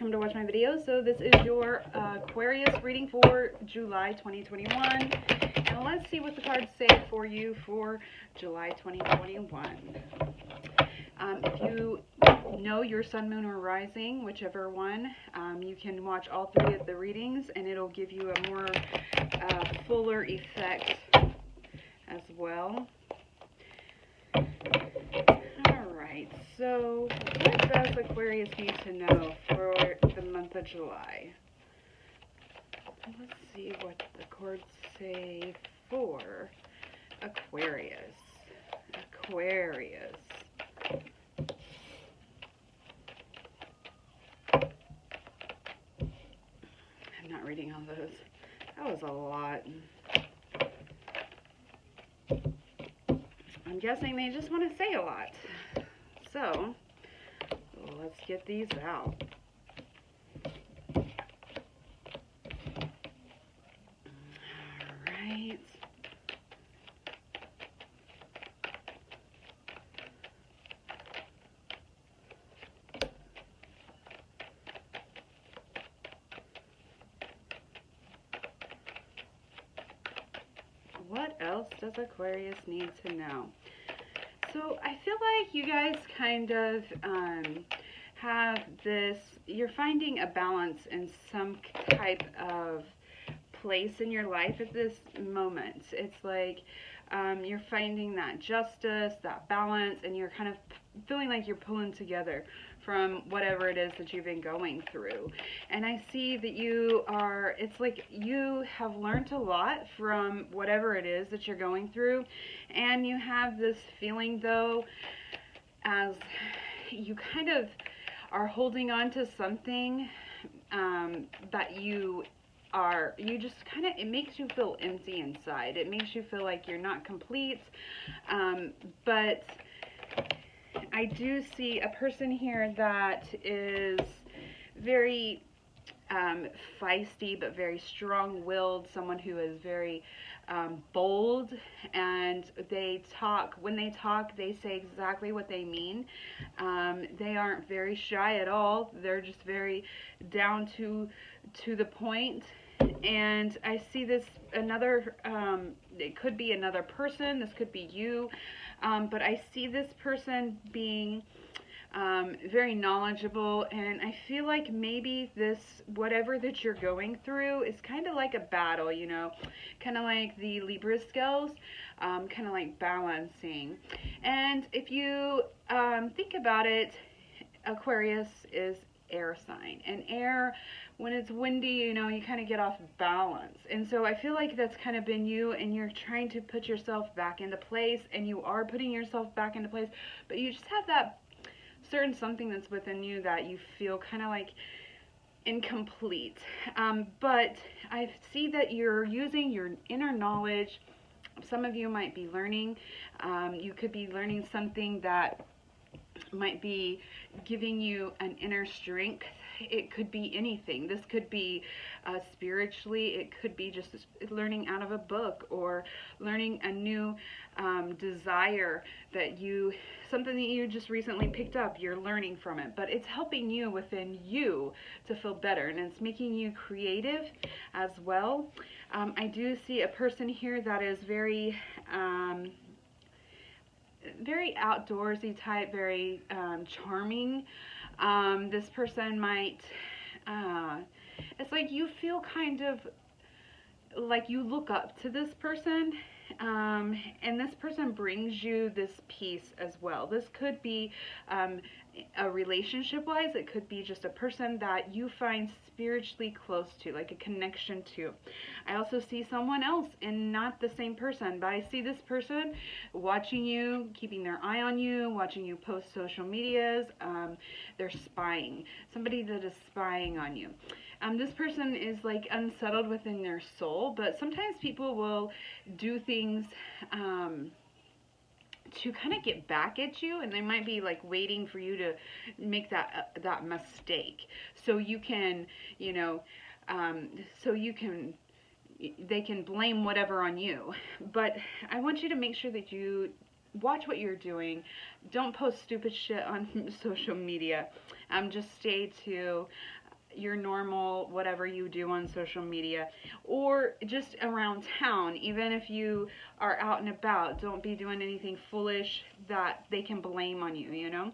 come to watch my video. So this is your Aquarius reading for July 2021. And let's see what the cards say for you for July 2021. If you know your sun, moon, or rising, whichever one, you can watch all three of the readings and it'll give you a more fuller effect as well. Alright, so what does Aquarius need to know for the month of July? Let's see what the cards say for Aquarius. Aquarius. I'm not reading all those. That was a lot. I'm guessing they just want to say a lot. So, let's get these out. Alright. What else does Aquarius need to know? So I feel like you guys kind of have this, you're finding a balance in some type of place in your life at this moment. It's like you're finding that justice, that balance, and you're kind of feeling like you're pulling together from whatever it is that you've been going through. And I see that you are, it's like you have learned a lot from whatever it is that you're going through, and you have this feeling though as you kind of are holding on to something that you just kind of, it makes you feel empty inside. It makes you feel like you're not complete, but I do see a person here that is very feisty, but very strong-willed, someone who is very bold, and when they talk, they say exactly what they mean. They aren't very shy at all. They're just very down to the point. And I see this another, it could be another person, this could be you, but I see this person being very knowledgeable, and I feel like maybe this, whatever that you're going through is kind of like a battle, you know, kind of like the Libra scales, kind of like balancing. And if you think about it, Aquarius is air sign, and air, when it's windy, you know, you kind of get off balance. And so I feel like that's kind of been you, and you're trying to put yourself back into place, and you are putting yourself back into place, but you just have that certain something that's within you that you feel kind of like incomplete. But I see that you're using your inner knowledge. Some of you might be learning. You could be learning something that might be giving you an inner strength. It could be anything. This could be spiritually. It could be just learning out of a book, or learning a new desire that something that you just recently picked up. You're learning from it, but it's helping you within you to feel better, and it's making you creative as well. I do see a person here that is very very outdoorsy type, very charming. This person might, it's like you feel kind of like you look up to this person, and this person brings you this peace as well. This could be a relationship wise, it could be just a person that you find spiritually close to, like a connection to. I also see someone else, and not the same person, but I see this person watching you, keeping their eye on you, watching you post social medias. They're spying, somebody that is spying on you. This person is like unsettled within their soul, but sometimes people will do things to kind of get back at you, and they might be like waiting for you to make that mistake, so you can, you know, they can blame whatever on you. But I want you to make sure that you watch what you're doing. Don't post stupid shit on social media. Just stay to your normal whatever you do on social media, or just around town. Even if you are out and about, don't be doing anything foolish that they can blame on you, you know.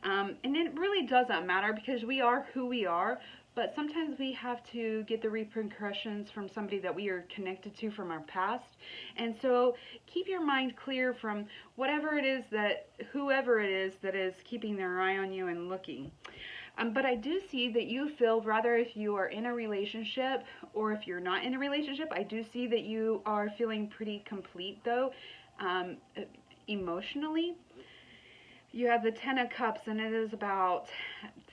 And it really doesn't matter, because we are who we are, but sometimes we have to get the repercussions from somebody that we are connected to from our past. And so keep your mind clear from whatever it is that, whoever it is that is keeping their eye on you and looking. But I do see that you feel, rather if you are in a relationship or if you're not in a relationship, I do see that you are feeling pretty complete though, um, emotionally. You have the Ten of Cups, and it is about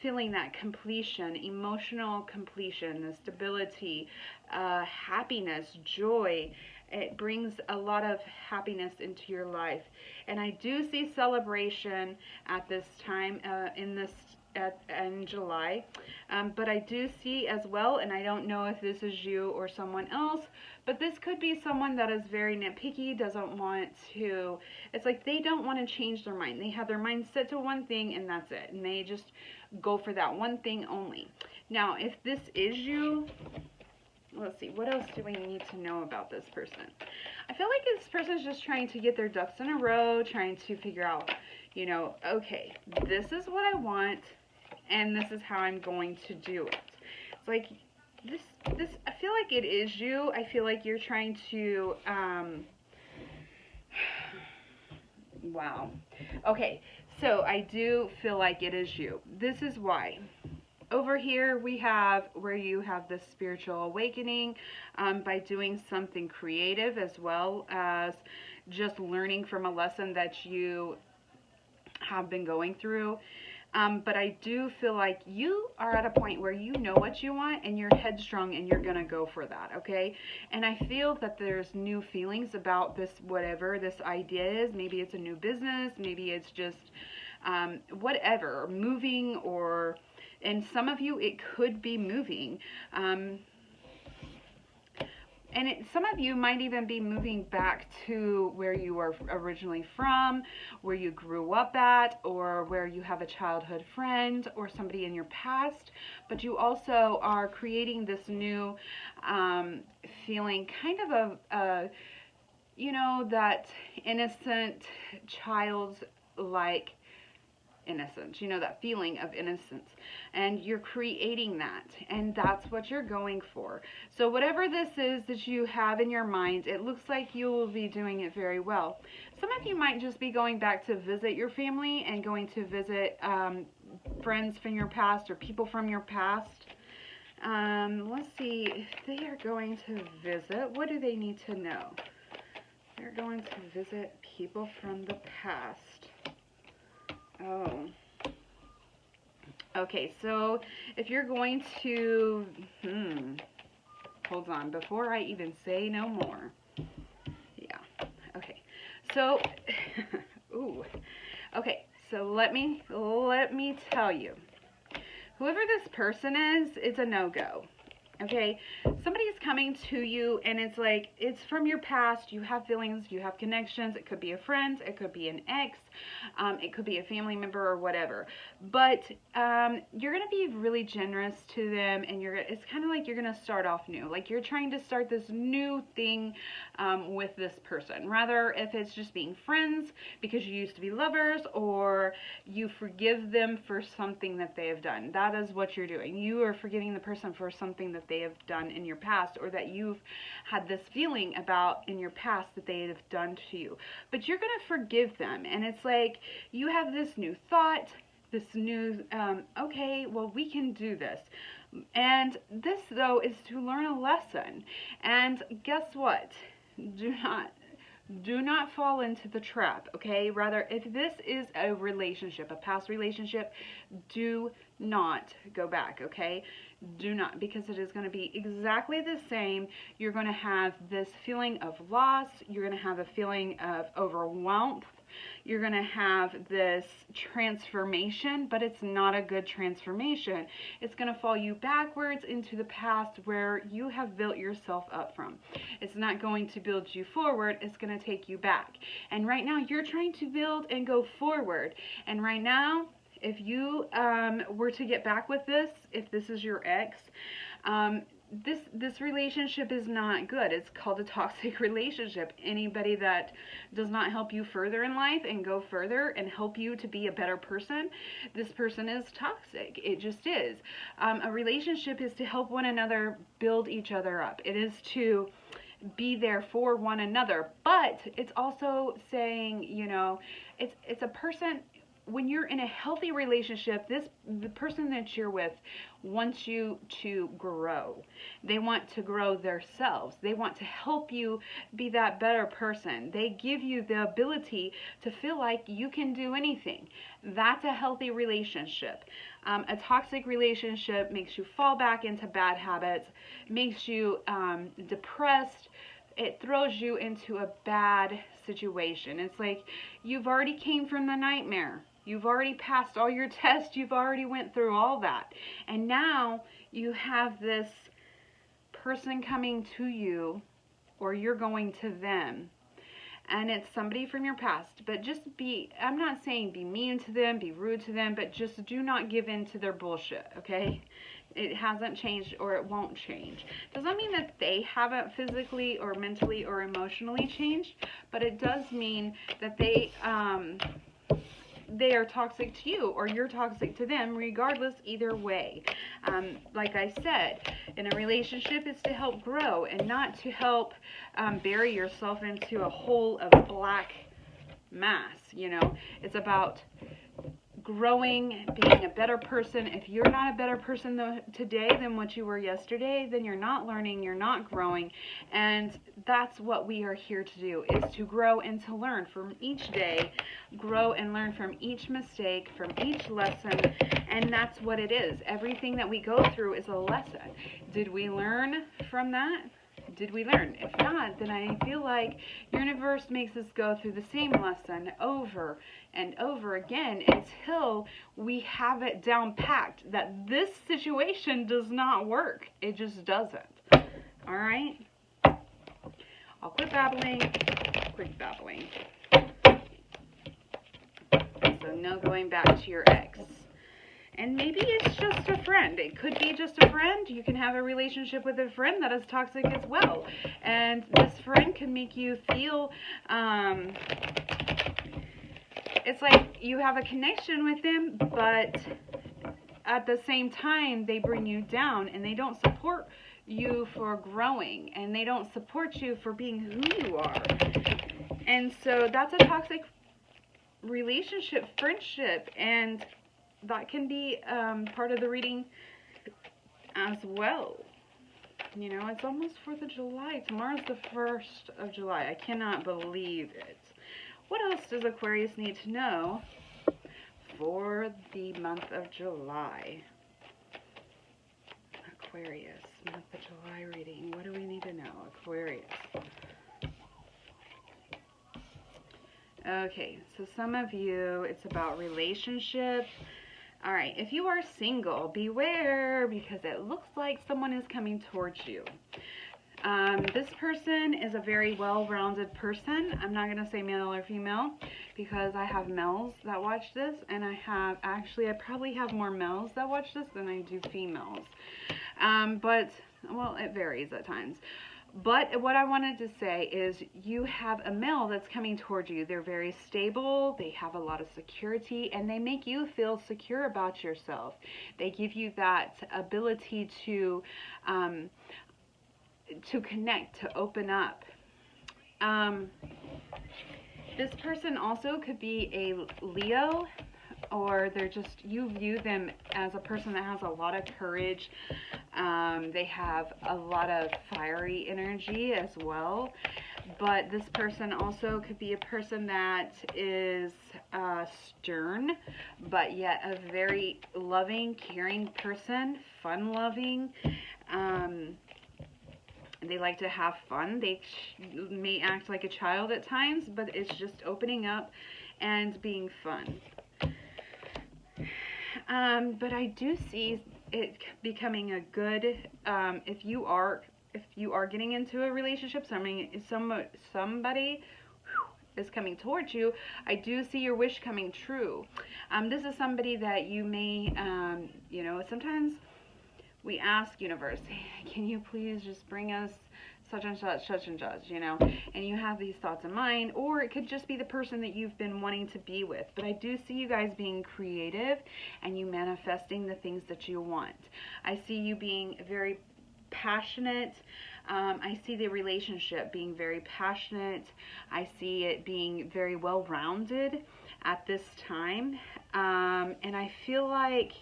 feeling that completion, emotional completion, the stability, happiness, joy. It brings a lot of happiness into your life. And I do see celebration at this time, in July. But I do see as well, and I don't know if this is you or someone else, but this could be someone that is very nitpicky, doesn't want to, it's like they don't want to change their mind. They have their mind set to one thing and that's it. And they just go for that one thing only. Now, if this is you, let's see, what else do we need to know about this person? I feel like this person is just trying to get their ducks in a row, trying to figure out, you know, okay, this is what I want, and this is how I'm going to do it. It's like, this, I feel like it is you. I feel like you're trying to, wow. Okay, so I do feel like it is you. This is why. Over here we have where you have this spiritual awakening by doing something creative, as well as just learning from a lesson that you have been going through. But I do feel like you are at a point where you know what you want and you're headstrong and you're going to go for that, okay? And I feel that there's new feelings about this, whatever this idea is. Maybe it's a new business, maybe it's just whatever, moving, or, and some of you, it could be moving. And some of you might even be moving back to where you were originally from, where you grew up at, or where you have a childhood friend or somebody in your past. But you also are creating this new feeling, kind of you know, that innocent childlike innocence, you know, that feeling of innocence, and you're creating that, and that's what you're going for. So whatever this is that you have in your mind, it looks like you will be doing it very well. Some of you might just be going back to visit your family and going to visit friends from your past or people from your past. Let's see, if they are going to visit, what do they need to know? They're going to visit people from the past. Oh. Okay, so if you're going to, hold on, before I even say no more. Yeah, okay. So, ooh. Okay, so let me tell you. Whoever this person is, it's a no-go. Okay, somebody is coming to you and it's like, it's from your past, you have feelings, you have connections, it could be a friend, it could be an ex, it could be a family member or whatever, but you're going to be really generous to them, and it's kind of like you're going to start off new, like you're trying to start this new thing with this person, rather if it's just being friends because you used to be lovers, or you forgive them for something that they have done. That is what you're doing. You are forgiving the person for something that they have done in your past, or that you've had this feeling about in your past that they have done to you. But you're going to forgive them, and it's like you have this new thought, this new, okay, well, we can do this. And this, though, is to learn a lesson. And guess what? Do not fall into the trap, okay? Rather, if this is a relationship, a past relationship, do not go back, okay? Do not, because it is going to be exactly the same. You're going to have this feeling of loss. You're going to have a feeling of overwhelmed. You're going to have this transformation, but it's not a good transformation. It's going to fall you backwards into the past where you have built yourself up from. It's not going to build you forward. It's going to take you back. And right now, you're trying to build and go forward. And right now, if you were to get back with this, if this is your ex, this relationship is not good. It's called a toxic relationship. Anybody that does not help you further in life and go further and help you to be a better person, this person is toxic. It just is. A relationship is to help one another build each other up. It is to be there for one another, but it's also saying, you know, it's a person. When you're in a healthy relationship, the person that you're with wants you to grow. They want to grow themselves. They want to help you be that better person. They give you the ability to feel like you can do anything. That's a healthy relationship. A toxic relationship makes you fall back into bad habits, makes you depressed. It throws you into a bad situation. It's like you've already came from the nightmare. You've already passed all your tests. You've already went through all that. And now you have this person coming to you, or you're going to them. And it's somebody from your past. But just I'm not saying be mean to them, be rude to them, but just do not give in to their bullshit, okay? It hasn't changed, or it won't change. Doesn't mean that they haven't physically or mentally or emotionally changed, but it does mean that they are toxic to you, or you're toxic to them. Regardless, either way, like I said, in a relationship, it's to help grow and not to help bury yourself into a hole of black mass. You know, it's about growing, being a better person. If you're not a better person today than what you were yesterday, then you're not learning, you're not growing. And that's what we are here to do, is to grow and to learn from each day, grow and learn from each mistake, from each lesson. And that's what it is. Everything that we go through is a lesson. Did we learn from that? Did we learn? If not, then I feel like universe makes us go through the same lesson over and over again until we have it down packed that this situation does not work. It just doesn't. All right? I'll quit babbling. Quit babbling. So no going back to your ex. And maybe it's just a friend. It could be just a friend. You can have a relationship with a friend that is toxic as well. And this friend can make you feel, it's like you have a connection with them, but at the same time, they bring you down and they don't support you for growing, and they don't support you for being who you are. And so that's a toxic relationship, friendship, and that can be part of the reading as well. You know, it's almost 4th of July. Tomorrow's the 1st of July. I cannot believe it. What else does Aquarius need to know for the month of July? Aquarius, month of July reading. What do we need to know? Aquarius. Okay, so some of you, it's about relationship. All right, if you are single, beware, because it looks like someone is coming towards you. This person is a very well-rounded person. I'm not going to say male or female because I have males that watch this, and I probably have more males that watch this than I do females. But, well, it varies at times. But what I wanted to say is you have a male that's coming towards you. They're very stable, they have a lot of security, and they make you feel secure about yourself. They give you that ability to connect, to open up. This person also could be a Leo, or you view them as a person that has a lot of courage. They have a lot of fiery energy as well. But this person also could be a person that is stern, but yet a very loving, caring person, fun-loving. They like to have fun. They may act like a child at times, but it's just opening up and being fun. But I do see it becoming a good, if you are getting into a relationship, somebody is coming towards you, I do see your wish coming true. This is somebody that you may, you know, sometimes we ask universe, can you please just bring us such and such, you know, and you have these thoughts in mind, or it could just be the person that you've been wanting to be with. But I do see you guys being creative and you manifesting the things that you want. I see you being very passionate. I see the relationship being very passionate. I see it being very well-rounded at this time. And I feel like,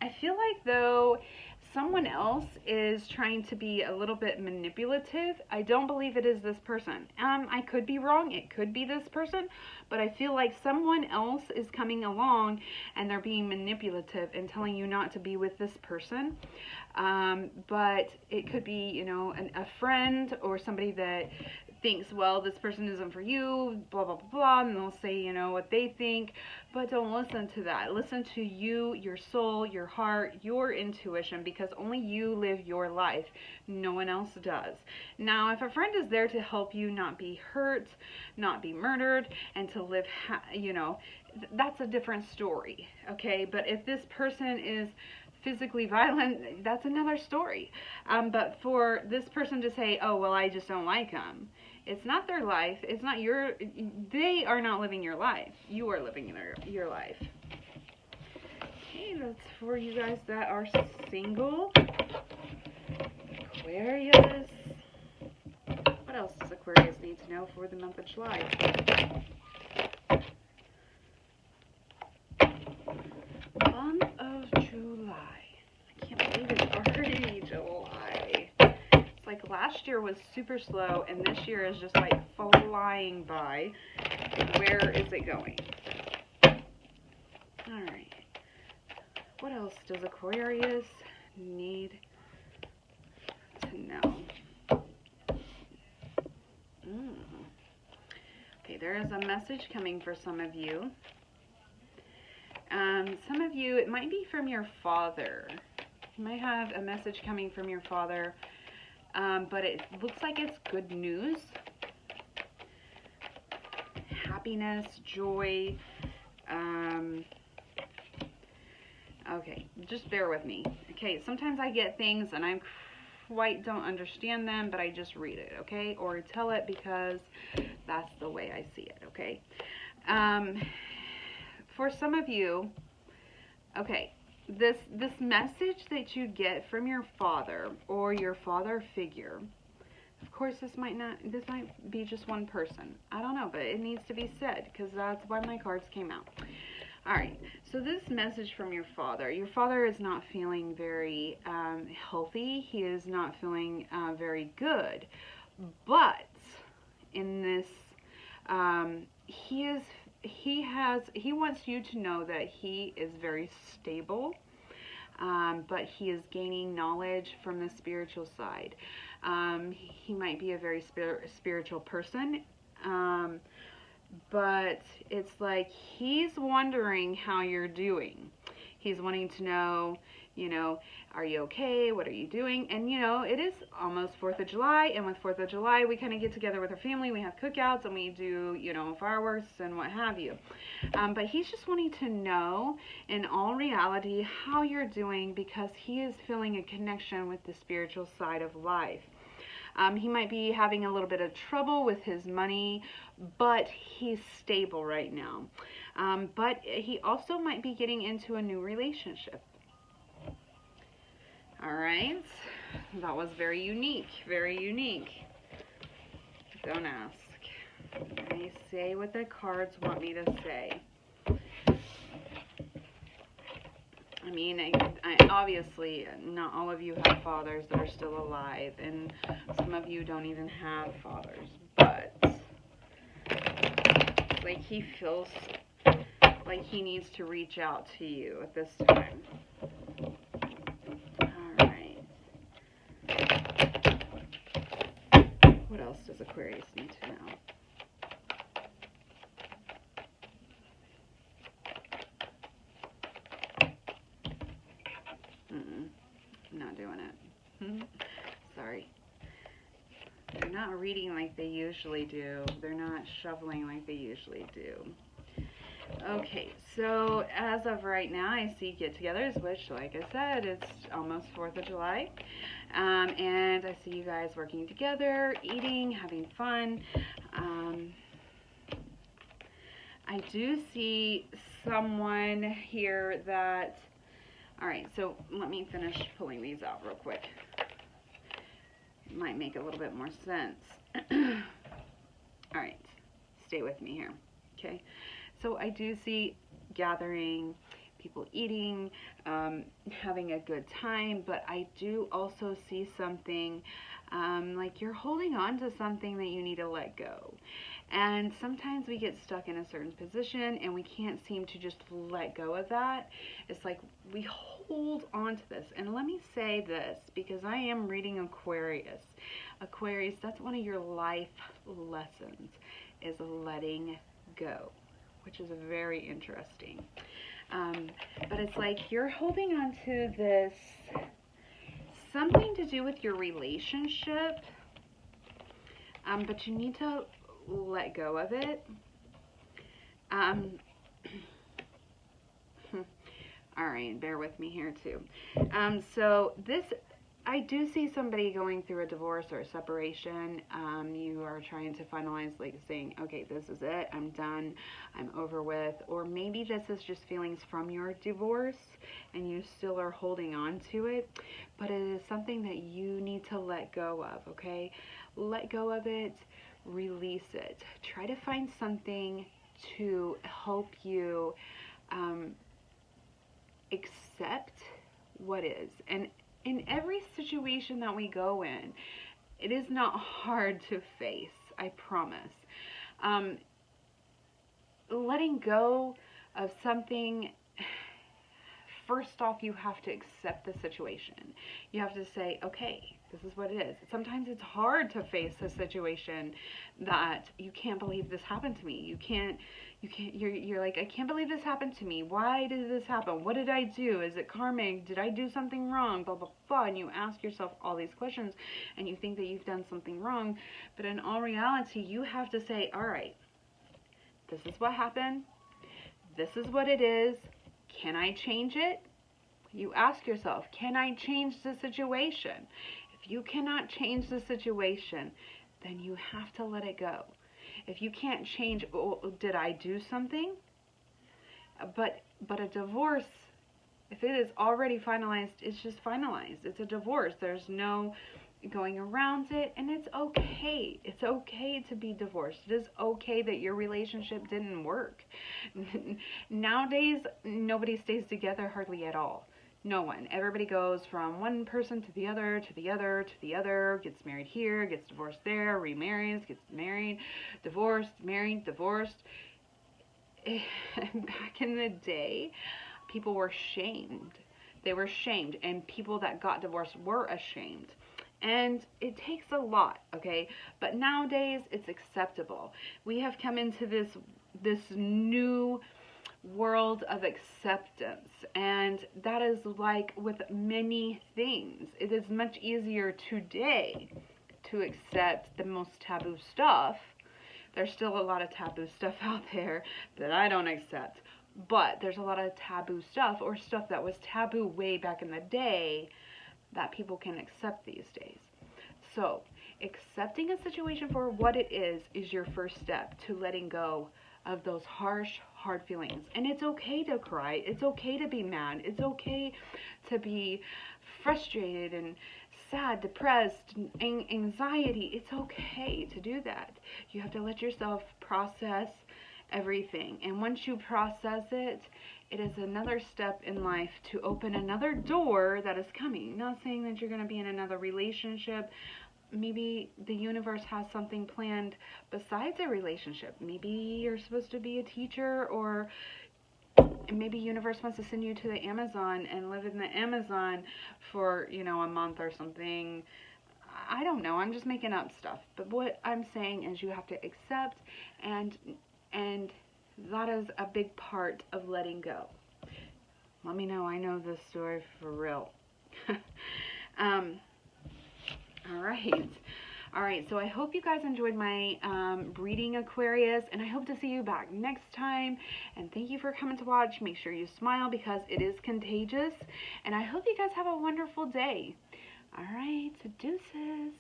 I feel like though someone else is trying to be a little bit manipulative. I don't believe it is this person. I could be wrong. It could be this person, but I feel like someone else is coming along and they're being manipulative and telling you not to be with this person. But it could be, you know, a friend or somebody that thinks, well, this person isn't for you, blah, blah, blah, blah, and they'll say, you know, what they think, but don't listen to that. Listen to you, your soul, your heart, your intuition, because only you live your life. No one else does. Now, if a friend is there to help you not be hurt, not be murdered, and to live, you know, that's a different story, okay? But if this person is physically violent, that's another story. But for this person to say, oh, well, I just don't like them, it's not their life. It's not your, they are not living your life. You are living your life. Okay, that's for you guys that are single. Aquarius. What else does Aquarius need to know for the month of July? Month of July. I can't believe it's already July. It's like last year was super slow, and this year is just like flying by. Where is it going? Alright. What else does Aquarius need to know? Okay, there is a message coming for some of you. Some of you, it might be from your father. You might have a message coming from your father, but it looks like it's good news. Happiness, joy. Okay, just bear with me. Okay, sometimes I get things and I quite don't understand them, but I just read it, okay? Or tell it because that's the way I see it, okay? For some of you, okay, this message that you get from your father or your father figure, of course this might be just one person. I don't know, but it needs to be said because that's why my cards came out. Alright, so this message from your father is not feeling very healthy. He is not feeling very good. But in this, he wants you to know that he is very stable, but he is gaining knowledge from the spiritual side. He might be a very spiritual person, but it's like he's wondering how you're doing. He's wanting to know, you know, are you okay? What are you doing? And, you know, it is almost 4th of July, and with 4th of July, we kind of get together with our family. We have cookouts, and we do, you know, fireworks and what have you. But he's just wanting to know, in all reality, how you're doing because he is feeling a connection with the spiritual side of life. He might be having a little bit of trouble with his money, but he's stable right now. But he also might be getting into a new relationship. Alright, that was very unique, very unique. Don't ask. Let me say what the cards want me to say. I mean, I obviously, not all of you have fathers that are still alive, and some of you don't even have fathers, but like he feels like he needs to reach out to you at this time. Alright. What else does Aquarius need to know? I'm not doing it. Sorry. They're not reading like they usually do. They're not shoveling like they usually do. Okay, so as of right now, I see get-togethers, which, like I said, it's almost 4th of July. And I see you guys working together, eating, having fun. I do see someone here that... Alright, so let me finish pulling these out real quick. It might make a little bit more sense. Alright, stay with me here. Okay, so I do see gathering, people eating, having a good time, but I do also see something like you're holding on to something that you need to let go. And sometimes we get stuck in a certain position and we can't seem to just let go of that. It's like we hold on to this. And let me say this, because I am reading Aquarius. Aquarius, that's one of your life lessons, is letting go, which is very interesting. But it's like you're holding on to this, something to do with your relationship, but you need to let go of it. All right, bear with me here too. So this, I do see somebody going through a divorce or a separation. You are trying to finalize, like saying, okay, this is it, I'm done, I'm over with. Or maybe this is just feelings from your divorce and you still are holding on to it, but it is something that you need to let go of, okay? Let go of it, release it. Try to find something to help you accept what is. And in every situation that we go in, it is not hard to face, I promise. Letting go of something, first off, you have to accept the situation. You have to say, okay, this is what it is. Sometimes it's hard to face a situation that you can't believe this happened to me. You're like, I can't believe this happened to me. Why did this happen? What did I do? Is it karmic? Did I do something wrong? Blah, blah, blah. And you ask yourself all these questions and you think that you've done something wrong. But in all reality, you have to say, all right, this is what happened. This is what it is. Can I change it? You ask yourself, can I change the situation? If you cannot change the situation, then you have to let it go. If you can't change, oh, did I do something? But a divorce, if it is already finalized, it's just finalized. It's a divorce. There's no going around it, and it's okay. It's okay to be divorced. It is okay that your relationship didn't work. Nowadays, nobody stays together hardly at all. No one. Everybody goes from one person to the other, to the other, to the other, gets married here, gets divorced there, remarries, gets married, divorced, married, divorced. Back in the day, people were shamed. They were shamed, and people that got divorced were ashamed. And it takes a lot, okay? But nowadays, it's acceptable. We have come into this new world of acceptance, and that is like with many things. It is much easier today to accept the most taboo stuff. There's still a lot of taboo stuff out there that I don't accept, but there's a lot of taboo stuff, or stuff that was taboo way back in the day, that people can accept these days. So accepting a situation for what it is your first step to letting go of those harsh, hard feelings. And it's okay to cry. It's okay to be mad. It's okay to be frustrated and sad, depressed, anxiety. It's okay to do that. You have to let yourself process everything. And once you process it, it is another step in life to open another door that is coming. Not saying that you're going to be in another relationship. Maybe the universe has something planned besides a relationship. Maybe you're supposed to be a teacher, or maybe universe wants to send you to the Amazon and live in the Amazon for, a month or something. I don't know. I'm just making up stuff. But what I'm saying is you have to accept, and that is a big part of letting go. Let me know. I know this story for real. All right. All right, so I hope you guys enjoyed my reading, Aquarius, and I hope to see you back next time. And thank you for coming to watch. Make sure you smile because it is contagious. And I hope you guys have a wonderful day. All right, so deuces.